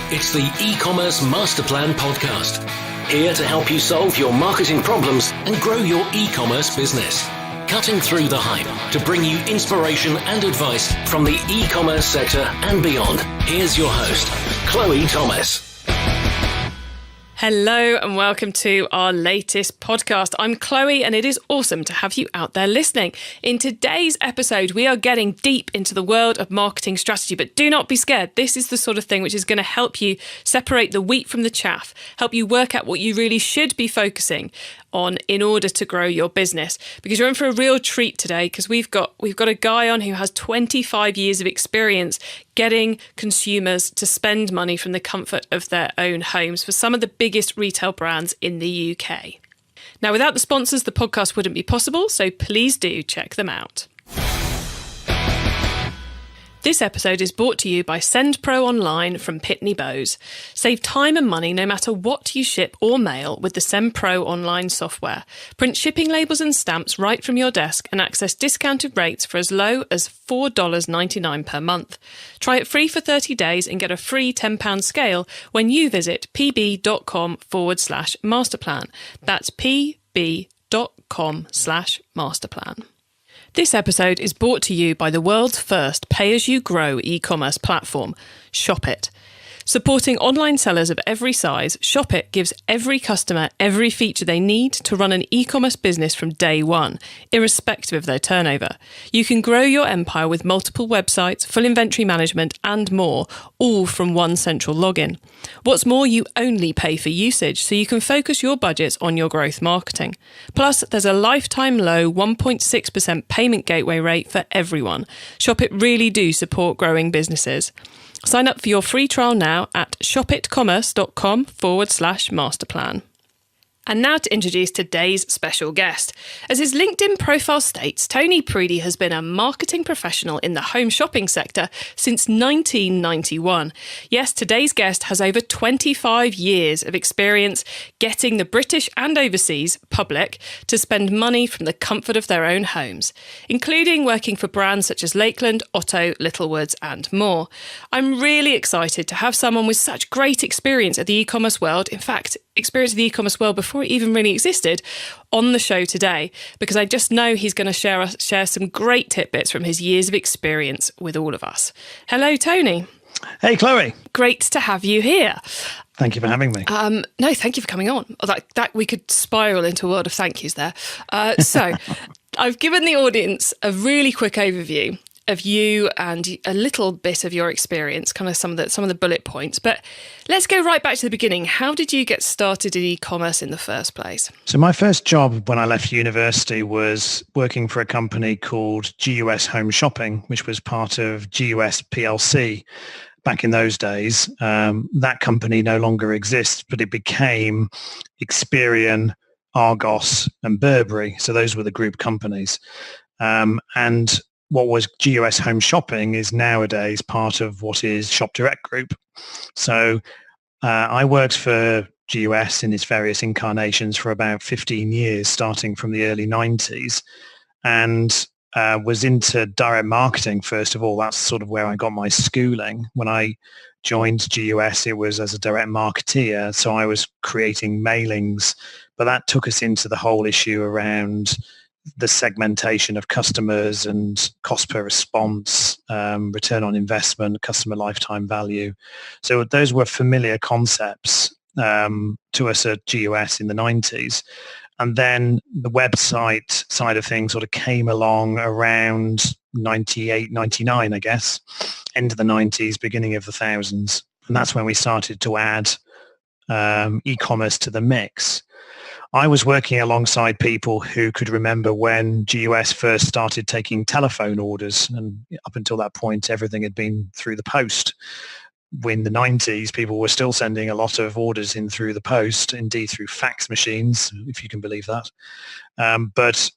It's the e-commerce master plan podcast. Here to help you solve your marketing problems and grow your e-commerce business. Cutting through the hype to bring you inspiration and advice from the e-commerce sector and beyond. Here's your host, Chloe Thomas. Hello and welcome to our latest podcast. I'm Chloe and it is awesome to have you out there listening. In today's episode, we are getting deep into the world of marketing strategy, but do not be scared. This is the sort of thing which is going to help you separate the wheat from the chaff, help you work out what you really should be focusing on in order to grow your business, because you're in for a real treat today, because we've got a guy on who has 25 years of experience getting consumers to spend money from the comfort of their own homes for some of the biggest retail brands in the UK. Now, without the sponsors, the podcast wouldn't be possible, so please do check them out. This episode is brought to you by Send Pro Online from Pitney Bowes. Save time and money no matter what you ship or mail with the Send Pro Online software. Print shipping labels and stamps right from your desk and access discounted rates for as low as $4.99 per month. Try it free for 30 days and get a free £10 scale when you visit pb.com/masterplan. That's pb.com/masterplan. This episode is brought to you by the world's first pay-as-you-grow e-commerce platform, ShopIt. Supporting online sellers of every size, ShopIt gives every customer every feature they need to run an e-commerce business from day one, irrespective of their turnover. You can grow your empire with multiple websites, full inventory management, and more, all from one central login. What's more, you only pay for usage, so you can focus your budgets on your growth marketing. Plus, there's a lifetime low 1.6% payment gateway rate for everyone. ShopIt really do support growing businesses. Sign up for your free trial now at shopitcommerce.com/masterplan. And now to introduce today's special guest. As his LinkedIn profile states, Tony Preedy has been a marketing professional in the home shopping sector since 1991. Yes, today's guest has over 25 years of experience getting the British and overseas public to spend money from the comfort of their own homes, including working for brands such as Lakeland, Otto, Littlewoods and more. I'm really excited to have someone with such great experience at the e-commerce world, in fact, experience of the e-commerce world before it even really existed, on the show today, because I just know he's going to share some great tidbits from his years of experience with all of us. Hello, Tony. Hey, Chloe. Great to have you here. Thank you for having me. No, thank you for coming on. That we could spiral into a world of thank yous there. So I've given the audience a really quick overview of you and a little bit of your experience, kind of some of the bullet points. But let's go right back to the beginning. How did you get started in e-commerce in the first place? So my first job when I left university was working for a company called GUS Home Shopping, which was part of GUS PLC back in those days. That company no longer exists, but it became Experian, Argos and Burberry. So those were the group companies. And what was GUS Home Shopping is nowadays part of what is Shop Direct Group. So I worked for GUS in its various incarnations for about 15 years, starting from the early 90s, and was into direct marketing, first of all. That's sort of where I got my schooling. When I joined GUS, it was as a direct marketeer, so I was creating mailings, but that took us into the whole issue around the segmentation of customers and cost per response, return on investment, customer lifetime value. So those were familiar concepts to us at GUS in the 90s. And then the website side of things sort of came along around 98, 99, I guess, end of the 90s, beginning of the thousands. And that's when we started to add e-commerce to the mix. I was working alongside people who could remember when GUS first started taking telephone orders, and up until that point, everything had been through the post. In the 90s, people were still sending a lot of orders in through the post, indeed through fax machines, if you can believe that. But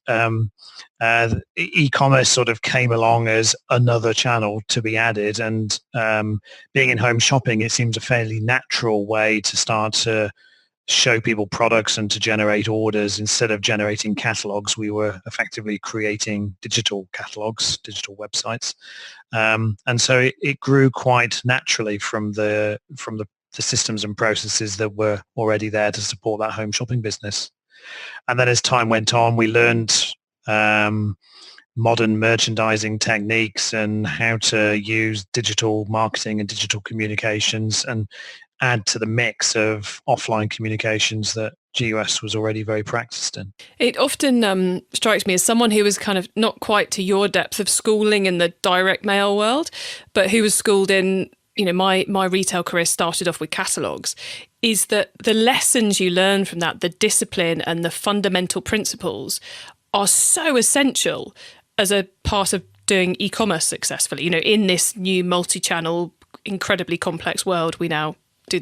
e-commerce sort of came along as another channel to be added, and being in home shopping, it seems a fairly natural way to start to show people products and to generate orders. Instead of generating catalogs, we were effectively creating digital catalogs, digital websites. And so it grew quite naturally from the the systems and processes that were already there to support that home shopping business. And then as time went on, we learned modern merchandising techniques and how to use digital marketing and digital communications and add to the mix of offline communications that GUS was already very practiced in. It often strikes me as someone who was kind of not quite to your depth of schooling in the direct mail world, but who was schooled in, my retail career started off with catalogues, is that the lessons you learn from that, the discipline and the fundamental principles are so essential as a part of doing e-commerce successfully, in this new multi-channel, incredibly complex world we now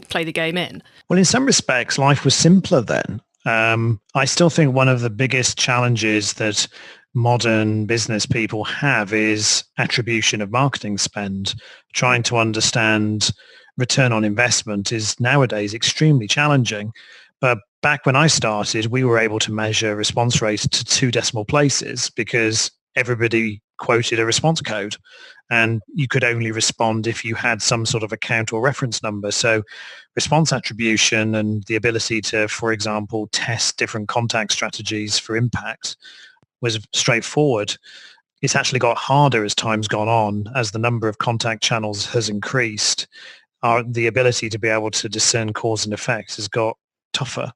play the game in. Well, in some respects, life was simpler then. I still think one of the biggest challenges that modern business people have is attribution of marketing spend. Trying to understand return on investment is nowadays extremely challenging. But back when I started, we were able to measure response rates to 2 decimal places because everybody quoted a response code. And you could only respond if you had some sort of account or reference number. So response attribution and the ability to, for example, test different contact strategies for impact was straightforward. It's actually got harder as time's gone on, as the number of contact channels has increased. The ability to be able to discern cause and effect has got tougher.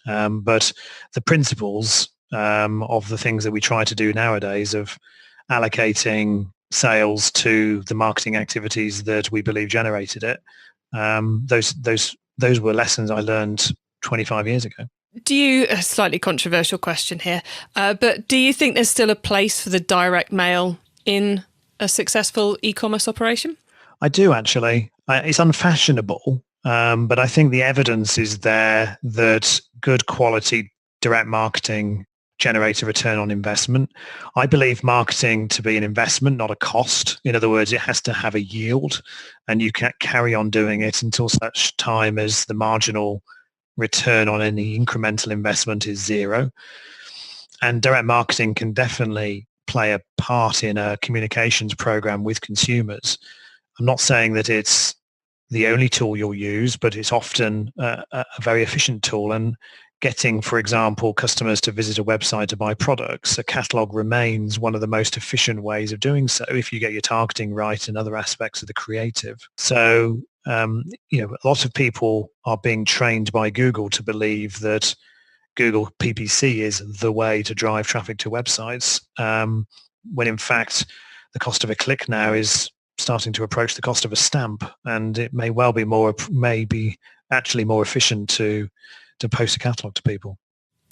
But the principles of the things that we try to do nowadays of allocating sales to the marketing activities that we believe generated it, those were lessons I learned 25 years ago. A slightly controversial question here, but do you think there's still a place for the direct mail in a successful e-commerce operation? I do, actually. It's unfashionable, but I think the evidence is there that good quality direct marketing generate a return on investment. I believe marketing to be an investment, not a cost. In other words, it has to have a yield, and you can't carry on doing it until such time as the marginal return on any incremental investment is zero. And direct marketing can definitely play a part in a communications program with consumers. I'm not saying that it's the only tool you'll use, but it's often a very efficient tool. And getting, for example, customers to visit a website to buy products, a catalog remains one of the most efficient ways of doing so if you get your targeting right and other aspects of the creative. So, a lot of people are being trained by Google to believe that Google PPC is the way to drive traffic to websites, when in fact the cost of a click now is starting to approach the cost of a stamp, and it may well be actually more efficient to post a catalogue to people.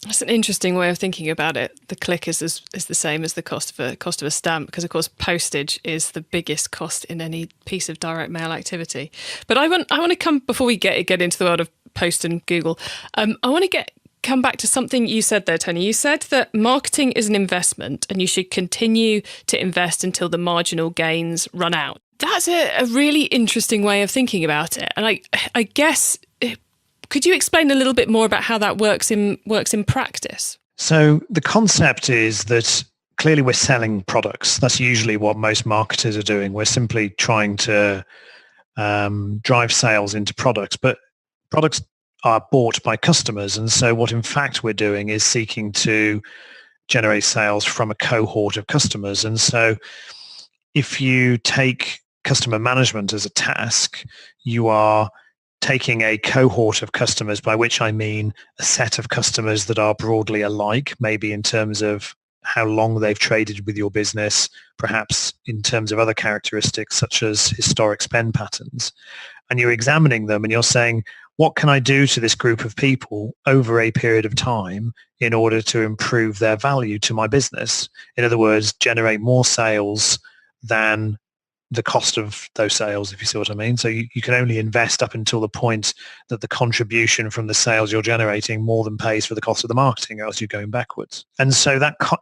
That's an interesting way of thinking about it. The click is the same as the cost of a stamp, because of course postage is the biggest cost in any piece of direct mail activity. But I want to come, before we get into the world of Post and Google, I want to come back to something you said there, Tony. You said that marketing is an investment and you should continue to invest until the marginal gains run out. That's a really interesting way of thinking about it. And I guess, could you explain a little bit more about how that works in practice? So the concept is that clearly we're selling products. That's usually what most marketers are doing. We're simply trying to drive sales into products, but products are bought by customers. And so what in fact we're doing is seeking to generate sales from a cohort of customers. And so if you take customer management as a task, you are taking a cohort of customers, by which I mean a set of customers that are broadly alike, maybe in terms of how long they've traded with your business, perhaps in terms of other characteristics such as historic spend patterns. And you're examining them and you're saying, what can I do to this group of people over a period of time in order to improve their value to my business? In other words, generate more sales than the cost of those sales, if you see what I mean. So you can only invest up until the point that the contribution from the sales you're generating more than pays for the cost of the marketing, else you're going backwards. And so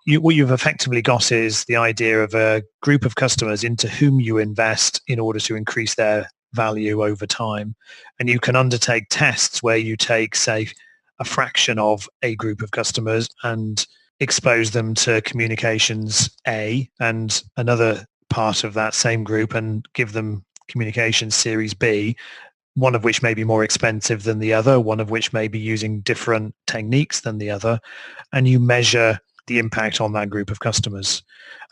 what you've effectively got is the idea of a group of customers into whom you invest in order to increase their value over time. And you can undertake tests where you take, say, a fraction of a group of customers and expose them to communications A and another part of that same group and give them communication series B, one of which may be more expensive than the other, one of which may be using different techniques than the other, and you measure the impact on that group of customers.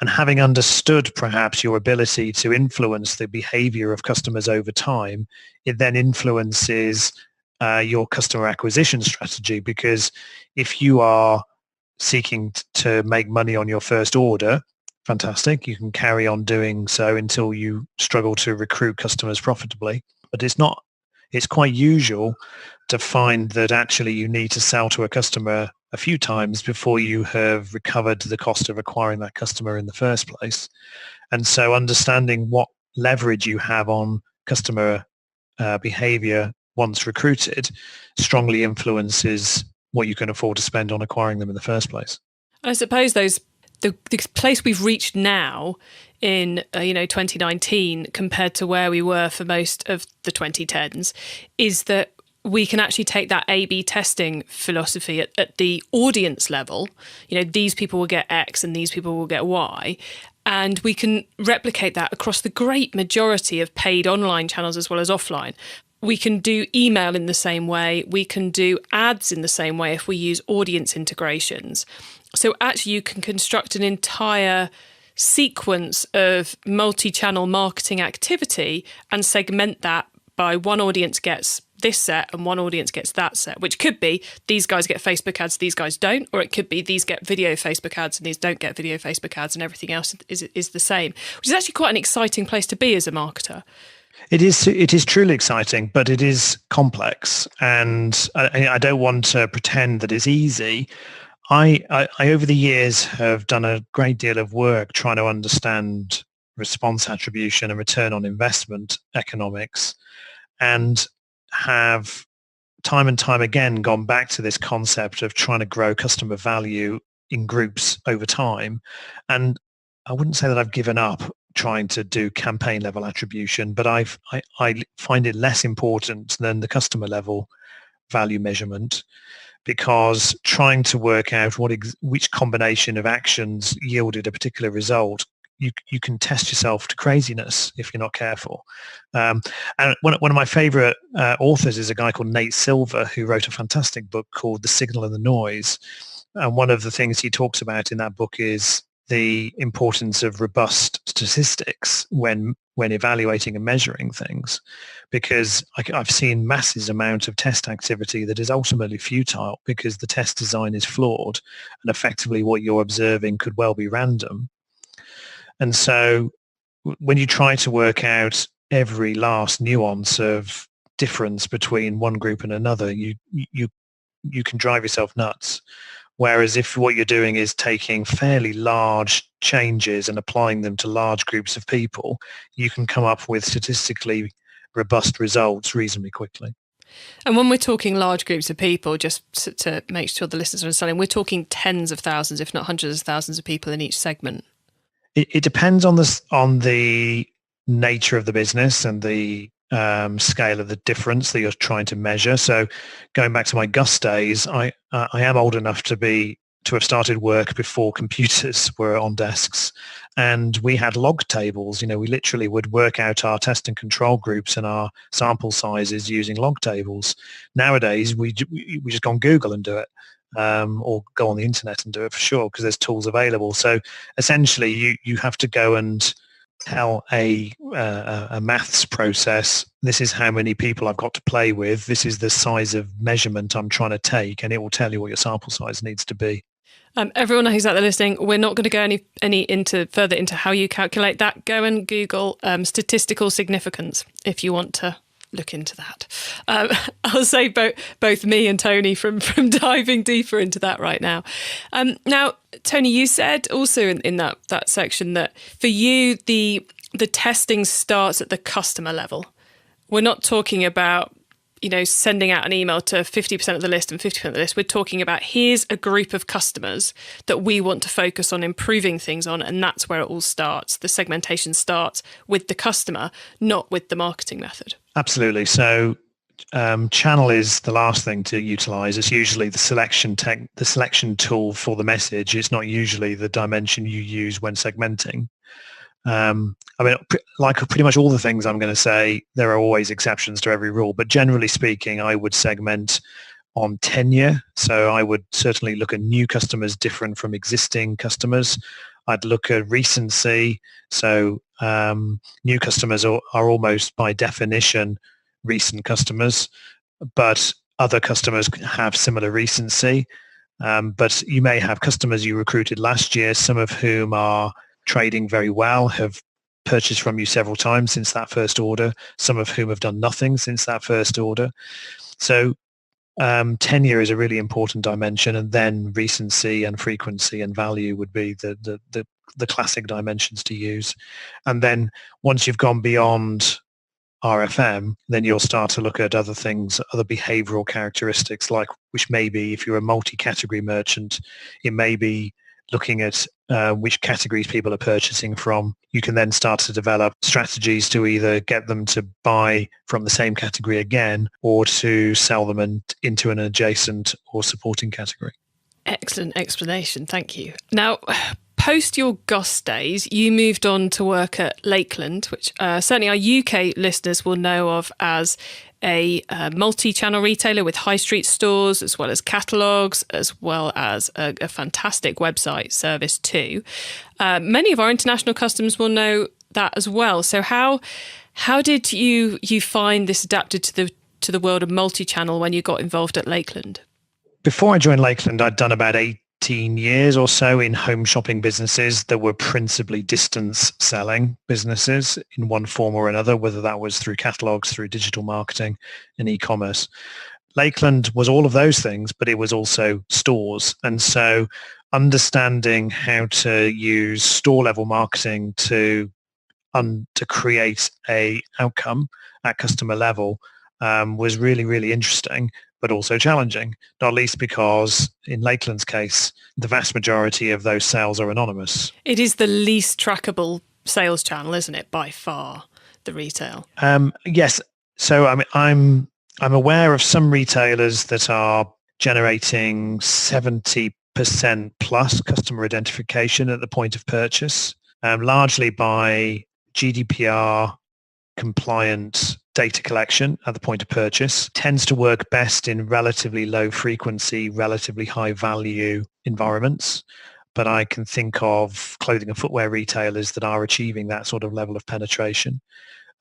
And having understood perhaps your ability to influence the behavior of customers over time, it then influences your customer acquisition strategy, because if you are seeking to make money on your first order, fantastic, you can carry on doing so until you struggle to recruit customers profitably. But it's quite usual to find that actually you need to sell to a customer a few times before you have recovered the cost of acquiring that customer in the first place. And so understanding what leverage you have on customer behavior once recruited strongly influences what you can afford to spend on acquiring them in the first place. I suppose the place we've reached now in 2019 compared to where we were for most of the 2010s is that we can actually take that A/B testing philosophy at the audience level. These people will get X and these people will get Y. And we can replicate that across the great majority of paid online channels as well as offline. We can do email in the same way. We can do ads in the same way if we use audience integrations. So actually you can construct an entire sequence of multi-channel marketing activity and segment that by one audience gets this set and one audience gets that set, which could be these guys get Facebook ads, these guys don't, or it could be these get video Facebook ads and these don't get video Facebook ads and everything else is the same, which is actually quite an exciting place to be as a marketer. It is truly exciting, but it is complex, and I don't want to pretend that it's easy. I over the years have done a great deal of work trying to understand response attribution and return on investment economics, and have time and time again gone back to this concept of trying to grow customer value in groups over time. And I wouldn't say that I've given up trying to do campaign level attribution, but I find it less important than the customer level value measurement, because trying to work out which combination of actions yielded a particular result, you can test yourself to craziness if you're not careful. And one of my favorite authors is a guy called Nate Silver, who wrote a fantastic book called The Signal and the Noise. And one of the things he talks about in that book is the importance of robust statistics when evaluating and measuring things, because I've seen massive amount of test activity that is ultimately futile because the test design is flawed and effectively what you're observing could well be random. And so when you try to work out every last nuance of difference between one group and another, you can drive yourself nuts. Whereas if what you're doing is taking fairly large changes and applying them to large groups of people, you can come up with statistically robust results reasonably quickly. And when we're talking large groups of people, just to make sure the listeners are understanding, we're talking tens of thousands, if not hundreds of thousands of people in each segment. It depends on the nature of the business and the scale of the difference that you're trying to measure. So going back to my Gus days, I am old enough to have started work before computers were on desks, and we had log tables. We literally would work out our test and control groups and our sample sizes using log tables. Nowadays, we just go on Google and do it. Or go on the internet and do it for sure, because there's tools available. So essentially you have to go and tell a maths process, this is how many people I've got to play with, this is the size of measurement I'm trying to take, and it will tell you what your sample size needs to be. Everyone who's out there listening, we're not going to go any further into how you calculate that. Go and Google statistical significance if you want to look into that. I'll save both me and Tony from diving deeper into that right now. Now, Tony, you said also in that section that for you the testing starts at the customer level. We're not talking about sending out an email to 50% of the list and 50% of the list. We're talking about here's a group of customers that we want to focus on improving things on, and that's where it all starts. The segmentation starts with the customer, not with the marketing method. Absolutely. So channel is the last thing to utilize. It's usually the selection tool for the message. It's not usually the dimension you use when segmenting. I mean, like pretty much all the things I'm going to say, there are always exceptions to every rule. But generally speaking, I would segment on tenure. So I would certainly look at new customers different from existing customers. I'd look at recency. So new customers are almost by definition recent customers, but other customers have similar recency. But you may have customers you recruited last year, some of whom are trading very well, have purchased from you several times since that first order, some of whom have done nothing since that first order. So tenure is a really important dimension, and then recency and frequency and value would be the classic dimensions to use. And then once you've gone beyond RFM, then you'll start to look at other things, other behavioral characteristics, like which may be, if you're a multi-category merchant, it may be looking at which categories people are purchasing from. You can then start to develop strategies to either get them to buy from the same category again or to sell them into an adjacent or supporting category. Excellent explanation. Thank you. Now, post your Goss days, you moved on to work at Lakeland, which certainly our UK listeners will know of as a multi-channel retailer with high street stores, as well as catalogues, as well as a fantastic website service too. Many of our international customers will know that as well. So how did you find this adapted to the world of multi-channel when you got involved at Lakeland? Before I joined Lakeland, I'd done about 18 years or so in home shopping businesses that were principally distance selling businesses in one form or another, whether that was through catalogs, through digital marketing and e-commerce. Lakeland was all of those things, but it was also stores. And so understanding how to use store level marketing to create a outcome at customer level was really, really interesting, but also challenging, not least because in Lakeland's case, the vast majority of those sales are anonymous. It is the least trackable sales channel, isn't it, by far, the retail? Yes. So I'm aware of some retailers that are generating 70% plus customer identification at the point of purchase, largely by GDPR compliant data collection at the point of purchase. Tends to work best in relatively low frequency, relatively high value environments. But I can think of clothing and footwear retailers that are achieving that sort of level of penetration.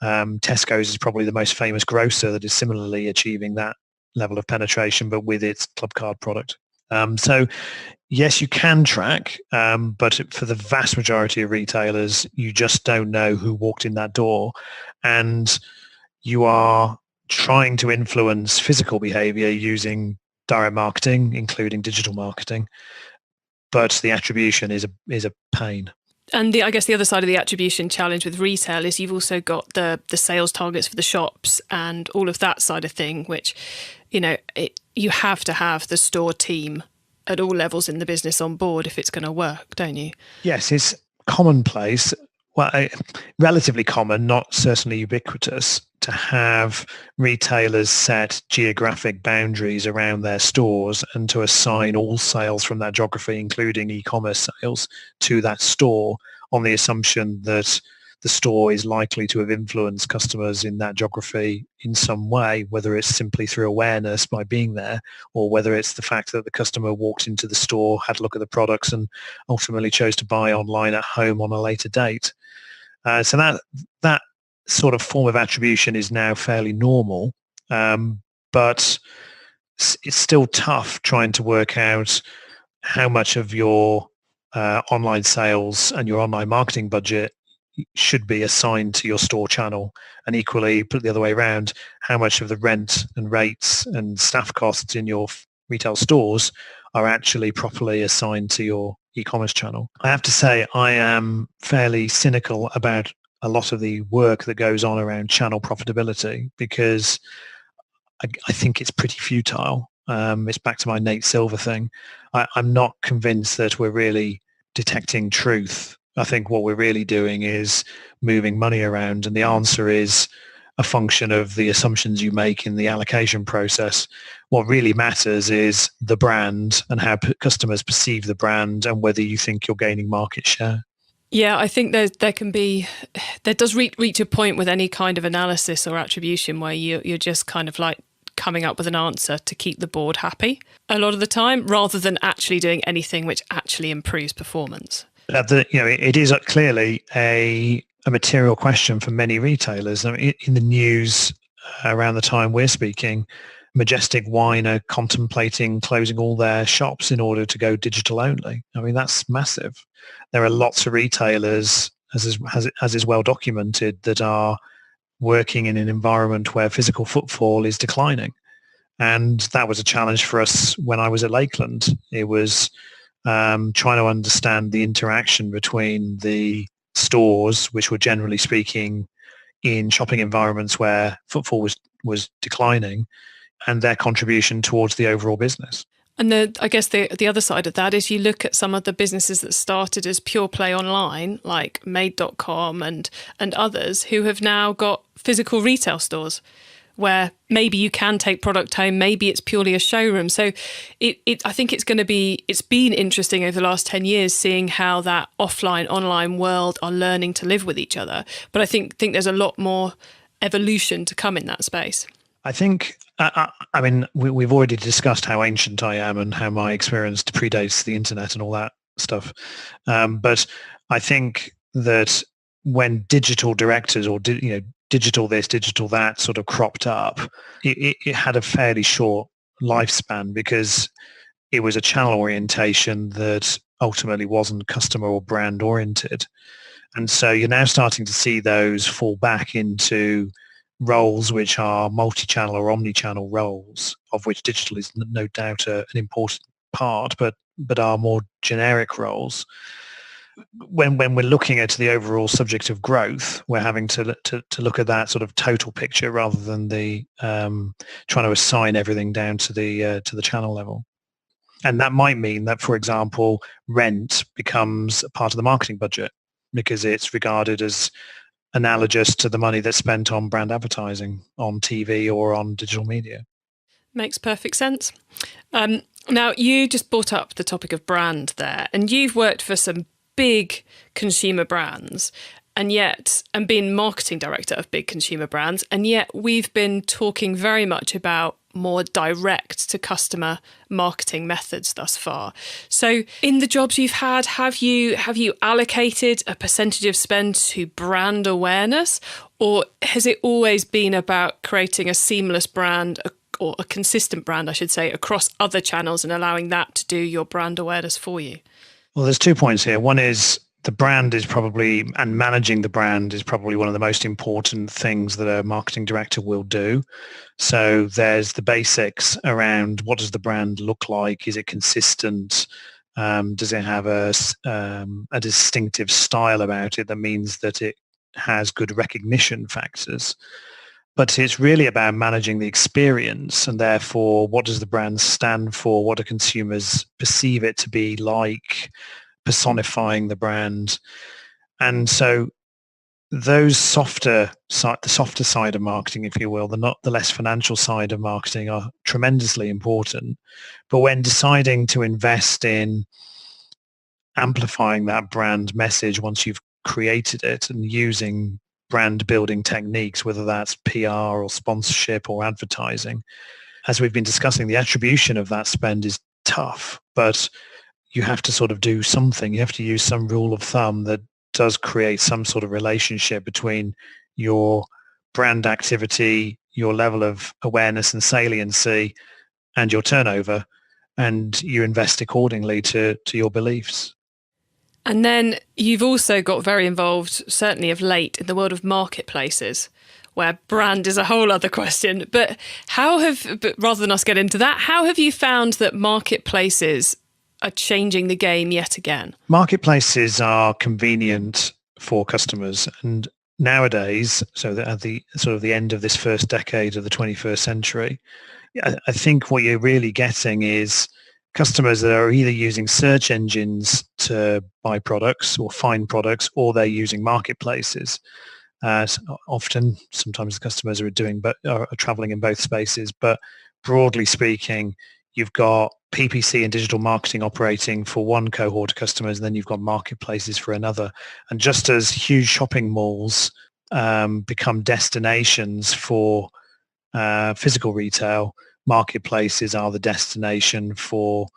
Tesco's is probably the most famous grocer that is similarly achieving that level of penetration, but with its club card product. So yes, you can track, but for the vast majority of retailers, you just don't know who walked in that door. And you are trying to influence physical behavior using direct marketing, including digital marketing. But the attribution is a pain. And I guess the other side of the attribution challenge with retail is you've also got the sales targets for the shops and all of that side of thing, which, you have to have the store team at all levels in the business on board if it's going to work, don't you? Yes, it's commonplace. Well, relatively common, not certainly ubiquitous, to have retailers set geographic boundaries around their stores and to assign all sales from that geography, including e-commerce sales, to that store on the assumption that the store is likely to have influenced customers in that geography in some way, whether it's simply through awareness by being there, or whether it's the fact that the customer walked into the store, had a look at the products and ultimately chose to buy online at home on a later date. So that sort of form of attribution is now fairly normal, but it's still tough trying to work out how much of your online sales and your online marketing budget should be assigned to your store channel, and equally, put it the other way around, how much of the rent and rates and staff costs in your retail stores are actually properly assigned to your e-commerce channel. I have to say I am fairly cynical about a lot of the work that goes on around channel profitability, because I think it's pretty futile. It's back to my Nate Silver thing. I'm not convinced that we're really detecting truth. I think what we're really doing is moving money around, and the answer is a function of the assumptions you make in the allocation process. What really matters is the brand and how customers perceive the brand and whether you think you're gaining market share. Yeah, I think there does reach a point with any kind of analysis or attribution where you're just kind of like coming up with an answer to keep the board happy a lot of the time, rather than actually doing anything which actually improves performance. It is clearly a material question for many retailers. I mean, in the news around the time we're speaking, Majestic Wine are contemplating closing all their shops in order to go digital only. I mean, that's massive. There are lots of retailers, as is well documented, that are working in an environment where physical footfall is declining. And that was a challenge for us when I was at Lakeland. It was trying to understand the interaction between the stores, which were generally speaking in shopping environments where footfall was declining, and their contribution towards the overall business. And I guess the other side of that is you look at some of the businesses that started as pure play online, like Made.com and others, who have now got physical retail stores where maybe you can take product home, maybe it's purely a showroom. So I think it's been interesting over the last 10 years seeing how that offline, online world are learning to live with each other. But I think there's a lot more evolution to come in that space. I think, we've already discussed how ancient I am and how my experience predates the internet and all that stuff. But I think that when digital directors or digital this, digital that sort of cropped up, it had a fairly short lifespan because it was a channel orientation that ultimately wasn't customer or brand oriented. And so you're now starting to see those fall back into roles which are multi-channel or omni-channel roles, of which digital is no doubt an important part, but are more generic roles. When we're looking at the overall subject of growth, we're having to look at that sort of total picture rather than the trying to assign everything down to the channel level. And that might mean that, for example, rent becomes a part of the marketing budget because it's regarded as analogous to the money that's spent on brand advertising on TV or on digital media. Makes perfect sense. Now, you just brought up the topic of brand there, and you've worked for some big consumer brands and been marketing director of big consumer brands, and yet we've been talking very much about more direct to customer marketing methods thus far. So in the jobs you've had, have you allocated a percentage of spend to brand awareness, or has it always been about creating a seamless brand or a consistent brand, I should say, across other channels and allowing that to do your brand awareness for you? Well, there's 2 points here. One is the brand is probably, and managing the brand is probably one of the most important things that a marketing director will do. So there's the basics around what does the brand look like? Is it consistent? Does it have a distinctive style about it that means that it has good recognition factors? But it's really about managing the experience, and therefore what does the brand stand for? What do consumers perceive it to be like? Personifying the brand. And so those the softer side of marketing, if you will, the less financial side of marketing are tremendously important. But when deciding to invest in amplifying that brand message once you've created it and using brand building techniques, whether that's PR or sponsorship or advertising, as we've been discussing, the attribution of that spend is tough, but you have to sort of do something. You have to use some rule of thumb that does create some sort of relationship between your brand activity, your level of awareness and saliency, and your turnover, and you invest accordingly to your beliefs. And then you've also got very involved, certainly of late, in the world of marketplaces, where brand is a whole other question. But rather than us get into that, how have you found that marketplaces are changing the game yet again? Marketplaces are convenient for customers, and nowadays, so that at the sort of the end of this first decade of the 21st century, I think what you're really getting is customers that are either using search engines to buy products or find products, or they're using marketplaces. Sometimes the customers are traveling in both spaces, but broadly speaking, you've got PPC and digital marketing operating for one cohort of customers, and then you've got marketplaces for another. And just as huge shopping malls become destinations for physical retail, marketplaces are the destination for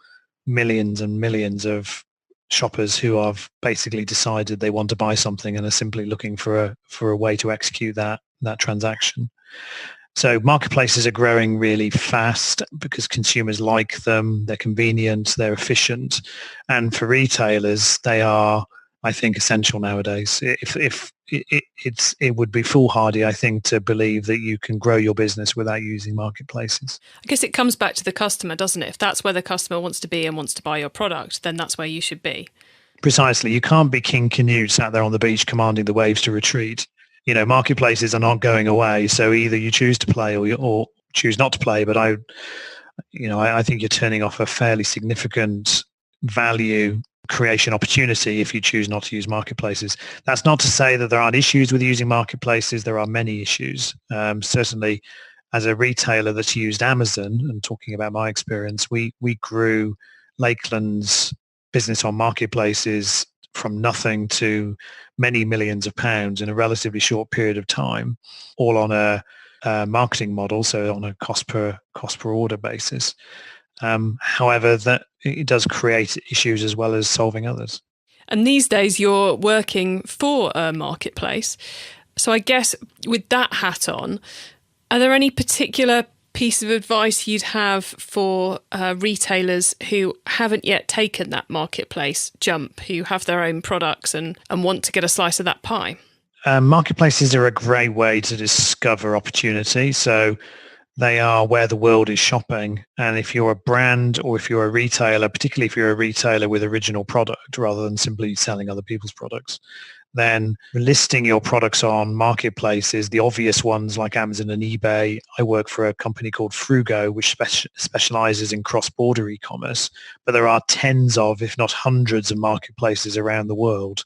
millions and millions of shoppers who have basically decided they want to buy something and are simply looking for a way to execute that transaction. So marketplaces are growing really fast because consumers like them, they're convenient, they're efficient. And for retailers, they are, I think, essential nowadays. If it would be foolhardy, I think, to believe that you can grow your business without using marketplaces. I guess it comes back to the customer, doesn't it? If that's where the customer wants to be and wants to buy your product, then that's where you should be. Precisely. You can't be King Canute sat there on the beach commanding the waves to retreat. Marketplaces are not going away. So either you choose to play or choose not to play. But I think you're turning off a fairly significant value creation opportunity if you choose not to use marketplaces. That's not to say that there aren't issues with using marketplaces. There are many issues. Certainly, as a retailer that's used Amazon, and talking about my experience, we grew Lakeland's business on marketplaces from nothing to many millions of pounds in a relatively short period of time, all on a marketing model, so on a cost per order basis. However, that it does create issues as well as solving others. And these days you're working for a marketplace. So I guess with that hat on, are there any particular piece of advice you'd have for retailers who haven't yet taken that marketplace jump, who have their own products and want to get a slice of that pie? Marketplaces are a great way to discover opportunity. So they are where the world is shopping. And if you're a brand or if you're a retailer, particularly if you're a retailer with original product rather than simply selling other people's products, then listing your products on marketplaces, the obvious ones like Amazon and eBay. I work for a company called Frugo, which specializes in cross-border e-commerce. But there are tens of, if not hundreds of marketplaces around the world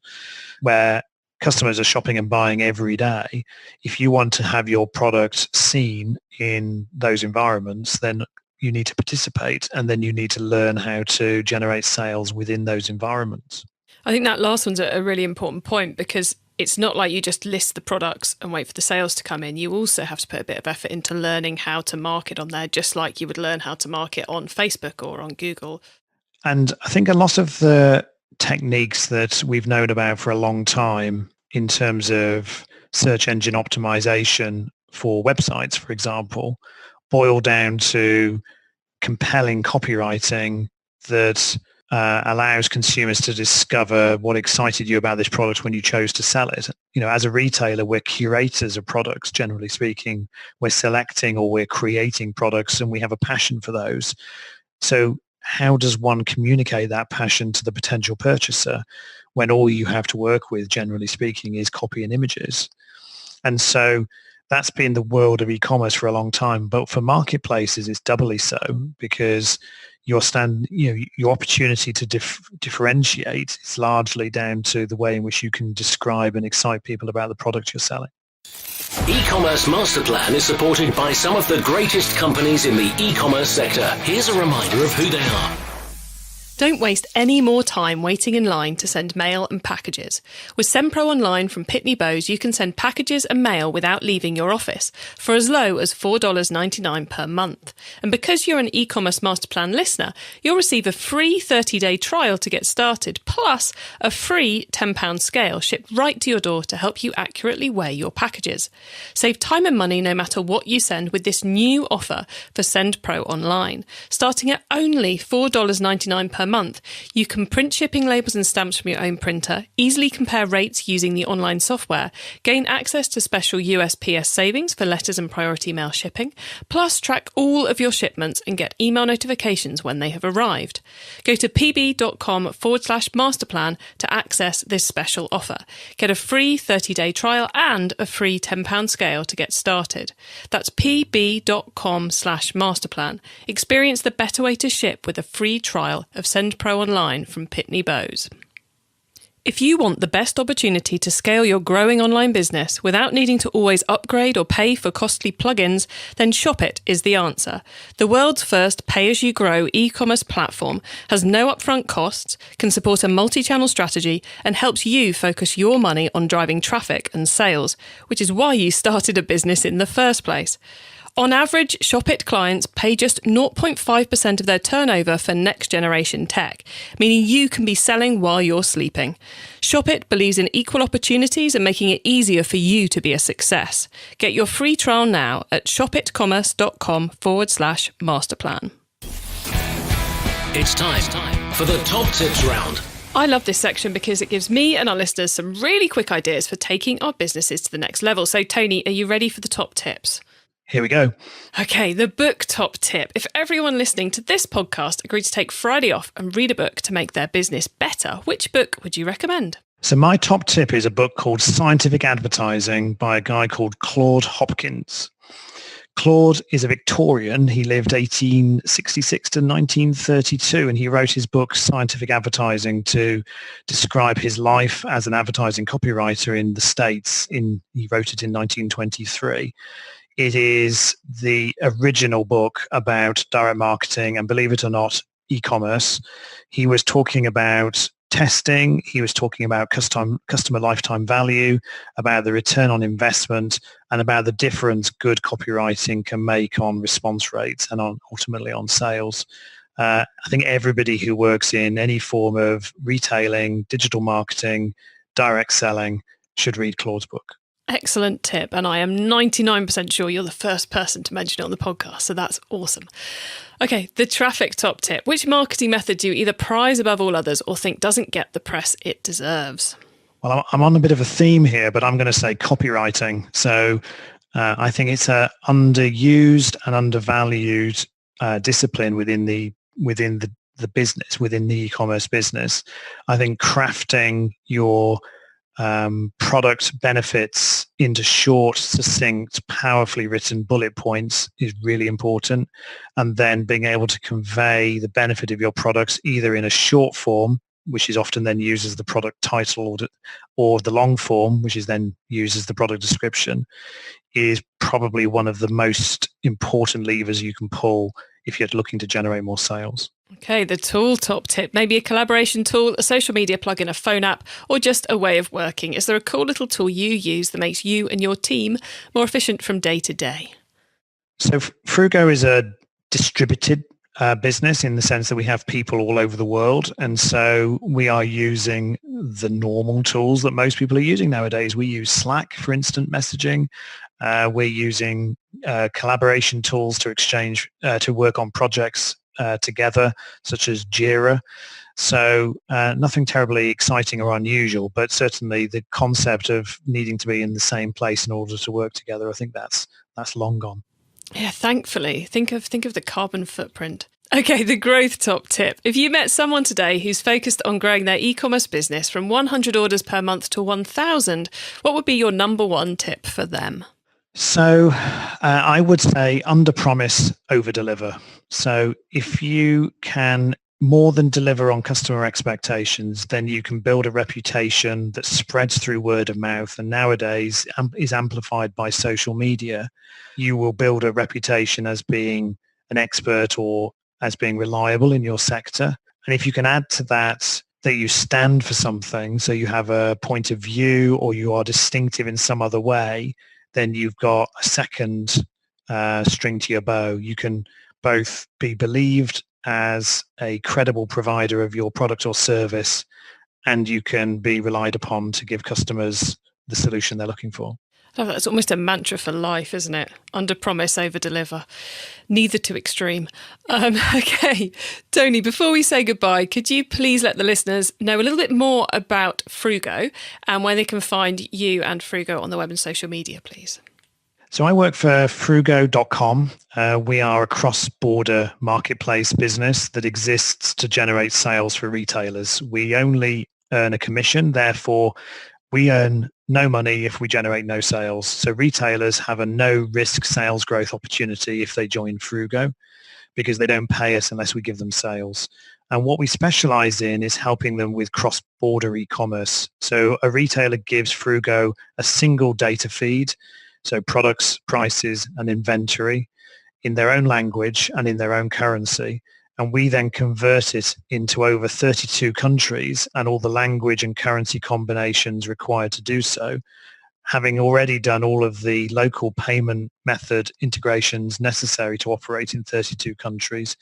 where customers are shopping and buying every day. If you want to have your product seen in those environments, then you need to participate, and then you need to learn how to generate sales within those environments. I think that last one's a really important point, because it's not like you just list the products and wait for the sales to come in. You also have to put a bit of effort into learning how to market on there, just like you would learn how to market on Facebook or on Google. And I think a lot of the techniques that we've known about for a long time in terms of search engine optimization for websites, for example, boil down to compelling copywriting that allows consumers to discover what excited you about this product when you chose to sell it. As a retailer, we're curators of products, generally speaking. We're selecting or we're creating products, and we have a passion for those. So how does one communicate that passion to the potential purchaser when all you have to work with, generally speaking, is copy and images? And so that's been the world of e-commerce for a long time. But for marketplaces, it's doubly so, because your opportunity to differentiate is largely down to the way in which you can describe and excite people about the product you're selling. E-commerce Master Plan is supported by some of the greatest companies in the e-commerce sector. Here's a reminder of who they are. Don't waste any more time waiting in line to send mail and packages. With SendPro Online from Pitney Bowes, you can send packages and mail without leaving your office for as low as $4.99 per month. And because you're an e-commerce master plan listener, you'll receive a free 30-day trial to get started, plus a free £10 scale shipped right to your door to help you accurately weigh your packages. Save time and money no matter what you send with this new offer for SendPro Online. Starting at only $4.99 per month, you can print shipping labels and stamps from your own printer, easily compare rates using the online software, gain access to special USPS savings for letters and priority mail shipping, plus track all of your shipments and get email notifications when they have arrived. Go to pb.com/masterplan to access this special offer. Get a free 30-day trial and a free £10 scale to get started. That's pb.com/masterplan. Experience the better way to ship with a free trial of SendPro Online from Pitney Bowes. If you want the best opportunity to scale your growing online business without needing to always upgrade or pay for costly plugins, then ShopIt is the answer. The world's first pay-as-you-grow e-commerce platform has no upfront costs, can support a multi-channel strategy, and helps you focus your money on driving traffic and sales, which is why you started a business in the first place. On average, ShopIt clients pay just 0.5% of their turnover for next-generation tech, meaning you can be selling while you're sleeping. ShopIt believes in equal opportunities and making it easier for you to be a success. Get your free trial now at shopitcommerce.com/masterplan. It's time for the top tips round. I love this section because it gives me and our listeners some really quick ideas for taking our businesses to the next level. So, Tony, are you ready for the top tips? Here we go. Okay, the book top tip. If everyone listening to this podcast agreed to take Friday off and read a book to make their business better, which book would you recommend? So my top tip is a book called Scientific Advertising by a guy called Claude Hopkins. Claude is a Victorian. He lived 1866 to 1932, and he wrote his book Scientific Advertising to describe his life as an advertising copywriter in the States. He wrote it in 1923. It is the original book about direct marketing and, believe it or not, e-commerce. He was talking about testing. He was talking about customer lifetime value, about the return on investment, and about the difference good copywriting can make on response rates and ultimately on sales. I think everybody who works in any form of retailing, digital marketing, direct selling should read Claude's book. Excellent tip, and I am 99% sure you're the first person to mention it on the podcast, so that's awesome. Okay, the traffic top tip. Which marketing method do you either prize above all others or think doesn't get the press it deserves? Well, I'm on a bit of a theme here, but I'm going to say copywriting. So I think it's a underused and undervalued discipline within the business, within the e-commerce business. I think crafting your product benefits into short, succinct, powerfully written bullet points is really important. And then being able to convey the benefit of your products either in a short form, which is often then used as the product title, or the long form, which is then used as the product description, is probably one of the most important levers you can pull if you're looking to generate more sales. Okay, the tool top tip. Maybe a collaboration tool, a social media plugin, a phone app, or just a way of working. Is there a cool little tool you use that makes you and your team more efficient from day to day? So Frugo is a distributed business in the sense that we have people all over the world. And so we are using the normal tools that most people are using nowadays. We use Slack for instant messaging. We're using collaboration tools to exchange, to work on projects together, such as Jira. So nothing terribly exciting or unusual, but certainly the concept of needing to be in the same place in order to work together, I think that's long gone. Yeah, thankfully. Think of the carbon footprint. Okay, the growth top tip. If you met someone today who's focused on growing their e-commerce business from 100 orders per month to 1,000, what would be your number one tip for them? So I would say under-promise, over-deliver. So if you can more than deliver on customer expectations, then you can build a reputation that spreads through word of mouth, and nowadays is amplified by social media. You will build a reputation as being an expert or as being reliable in your sector. And if you can add to that you stand for something, so you have a point of view or you are distinctive in some other way, then you've got a second string to your bow. You can both be believed as a credible provider of your product or service, and you can be relied upon to give customers the solution they're looking for. Oh, that's almost a mantra for life, isn't it? Under promise, over deliver. Neither too extreme. Okay, Tony, before we say goodbye, could you please let the listeners know a little bit more about Frugo and where they can find you and Frugo on the web and social media, please? So I work for Frugo.com. We are a cross-border marketplace business that exists to generate sales for retailers. We only earn a commission, therefore We earn no money if we generate no sales. So retailers have a no risk sales growth opportunity if they join Frugo, because they don't pay us unless we give them sales. And what we specialize in is helping them with cross-border e-commerce. So a retailer gives Frugo a single data feed, so products, prices, and inventory in their own language and in their own currency. And we then convert it into over 32 countries and all the language and currency combinations required to do so, having already done all of the local payment method integrations necessary to operate in 32 countries,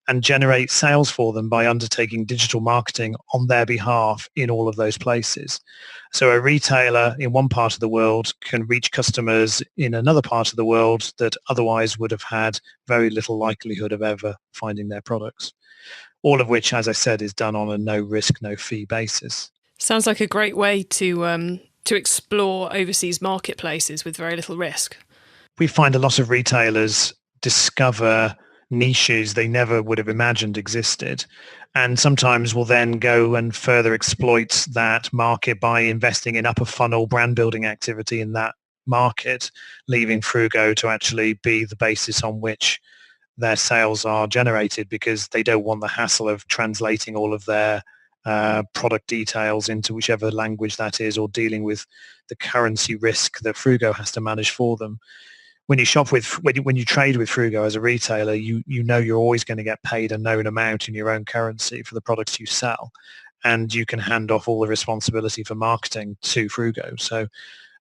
and generate sales for them by undertaking digital marketing on their behalf in all of those places. So a retailer in one part of the world can reach customers in another part of the world that otherwise would have had very little likelihood of ever finding their products. All of which, as I said, is done on a no risk, no fee basis. Sounds like a great way to explore overseas marketplaces with very little risk. We find a lot of retailers discover niches they never would have imagined existed, and sometimes will then go and further exploit that market by investing in upper funnel brand building activity in that market, leaving Frugo to actually be the basis on which their sales are generated, because they don't want the hassle of translating all of their product details into whichever language that is, or dealing with the currency risk that Frugo has to manage for them. When you shop with, when you trade with Frugo as a retailer, you know you're always going to get paid a known amount in your own currency for the products you sell, and you can hand off all the responsibility for marketing to Frugo. So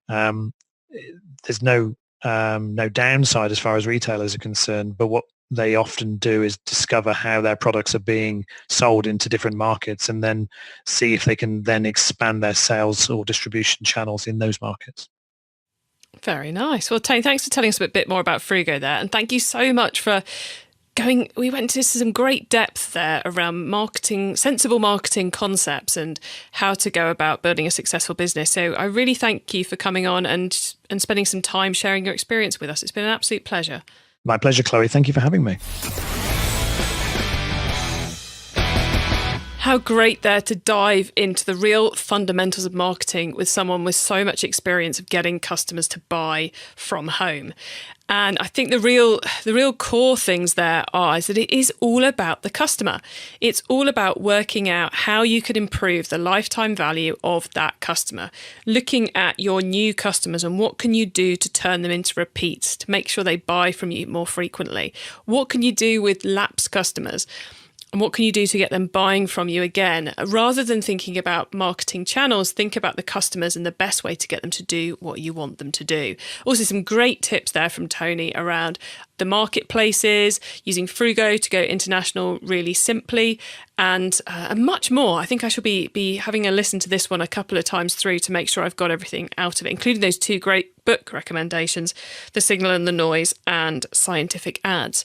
there's no downside as far as retailers are concerned. But what they often do is discover how their products are being sold into different markets, and then see if they can then expand their sales or distribution channels in those markets. Very nice. Well, Tony, thanks for telling us a bit more about Frugo there. And thank you so much for we went into some great depth there around marketing, sensible marketing concepts and how to go about building a successful business. So I really thank you for coming on and spending some time sharing your experience with us. It's been an absolute pleasure. My pleasure, Chloe. Thank you for having me. How great there to dive into the real fundamentals of marketing with someone with so much experience of getting customers to buy from home. And I think the real core things there is that it is all about the customer. It's all about working out how you could improve the lifetime value of that customer, looking at your new customers and what can you do to turn them into repeats, to make sure they buy from you more frequently. What can you do with lapsed customers? And what can you do to get them buying from you again? Rather than thinking about marketing channels, think about the customers and the best way to get them to do what you want them to do. Also, some great tips there from Tony around the marketplaces, using Frugo to go international really simply, and much more. I think I shall be having a listen to this one a couple of times through to make sure I've got everything out of it, including those two great book recommendations, The Signal and the Noise and Scientific Ads.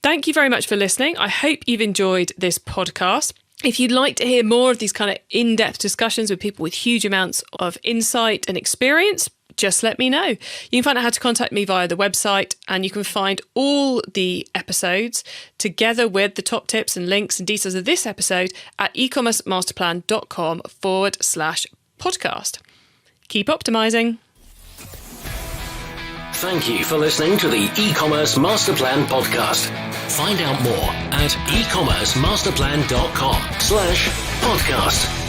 Thank you very much for listening. I hope you've enjoyed this podcast. If you'd like to hear more of these kind of in-depth discussions with people with huge amounts of insight and experience, just let me know. You can find out how to contact me via the website, and you can find all the episodes together with the top tips and links and details of this episode at ecommercemasterplan.com/podcast. Keep optimizing. Thank you for listening to the E-commerce Master Plan podcast. Find out more at ecommercemasterplan.com/podcast.